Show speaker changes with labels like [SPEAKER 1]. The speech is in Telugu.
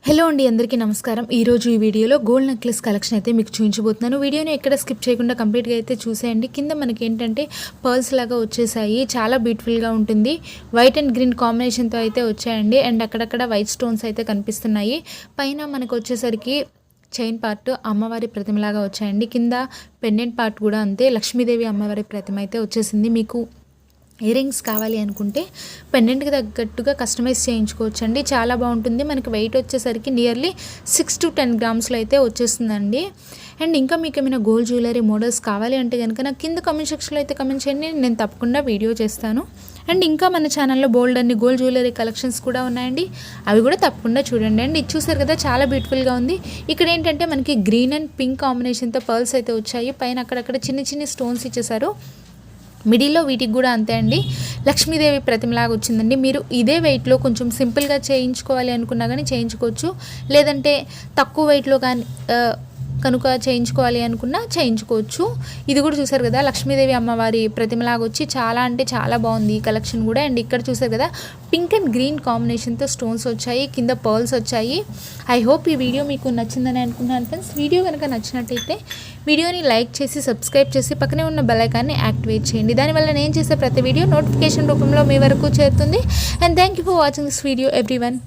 [SPEAKER 1] హలో అండి, అందరికీ నమస్కారం. ఈరోజు ఈ వీడియోలో గోల్డ్ నెక్లెస్ కలెక్షన్ అయితే మీకు చూపించబోతున్నాను. వీడియోని ఎక్కడ స్కిప్ చేయకుండా కంప్లీట్గా అయితే చూసేయండి. కింద మనకి ఏంటంటే పర్ల్స్ లాగా వచ్చేసాయి, చాలా బ్యూటిఫుల్గా ఉంటుంది. వైట్ అండ్ గ్రీన్ కాంబినేషన్తో అయితే వచ్చాయండి. అండ్ అక్కడక్కడ వైట్ స్టోన్స్ అయితే కనిపిస్తున్నాయి. పైన మనకు వచ్చేసరికి చైన్ పార్ట్ అమ్మవారి ప్రతిమలాగా వచ్చాయండి. కింద పెండెంట్ పార్ట్ కూడా అంతే, లక్ష్మీదేవి అమ్మవారి ప్రతిమ అయితే వచ్చేసింది. మీకు ఇయర్ రింగ్స్ కావాలి అనుకుంటే పెండెంట్కి తగ్గట్టుగా కస్టమైజ్ చేయించుకోవచ్చండి, చాలా బాగుంటుంది. మనకి వెయిట్ వచ్చేసరికి నియర్లీ 6 to 10 గ్రామ్స్లో అయితే వచ్చేస్తుందండి. అండ్ ఇంకా మీకు ఏమైనా గోల్డ్ జ్యువెలరీ మోడల్స్ కావాలి అంటే కనుక నాకు కింద కామెంట్ సెక్షన్లో అయితే కామెంట్ చేయండి, నేను తప్పకుండా వీడియో చేస్తాను. అండ్ ఇంకా మన ఛానల్లో బోల్డ్ అన్ని గోల్డ్ జ్యువెలరీ కలెక్షన్స్ కూడా ఉన్నాయండి, అవి కూడా తప్పకుండా చూడండి. అండ్ ఇది చూసారు కదా, చాలా బ్యూటిఫుల్గా ఉంది. ఇక్కడ ఏంటంటే మనకి గ్రీన్ అండ్ పింక్ కాంబినేషన్తో పర్ల్స్ అయితే వచ్చాయి. పైన అక్కడక్కడ చిన్న చిన్న స్టోన్స్ ఇచ్చేసారు. మిడిల్లో వీటికి కూడా అంతే అండి, లక్ష్మీదేవి ప్రతిమలాగా వచ్చిందండి. మీరు ఇదే వెయిట్లో కొంచెం సింపుల్గా చేయించుకోవాలి అనుకున్నా కానీ చేయించుకోవచ్చు, లేదంటే తక్కువ వెయిట్లో కానీ కనుక చేయించుకోవాలి అనుకున్నా చేయించుకోవచ్చు. ఇది కూడా చూసారు కదా, లక్ష్మీదేవి అమ్మవారి ప్రతిమలాగా వచ్చి చాలా అంటే చాలా బాగుంది ఈ కలెక్షన్ కూడా. అండ్ ఇక్కడ చూసారు కదా, పింక్ అండ్ గ్రీన్ కాంబినేషన్తో స్టోన్స్ వచ్చాయి, కింద పర్ల్స్ వచ్చాయి. ఐ హోప్ ఈ వీడియో మీకు నచ్చిందని అనుకున్నాను ఫ్రెండ్స్. వీడియో కనుక నచ్చినట్టయితే వీడియోని లైక్ చేసి సబ్స్క్రైబ్ చేసి పక్కనే ఉన్న బెల్ ఐకాన్ని యాక్టివేట్ చేయండి. దానివల్ల నేను చేసే ప్రతి వీడియో నోటిఫికేషన్ రూపంలో మీ వరకు చేరుతుంది. And thank you for watching this video everyone.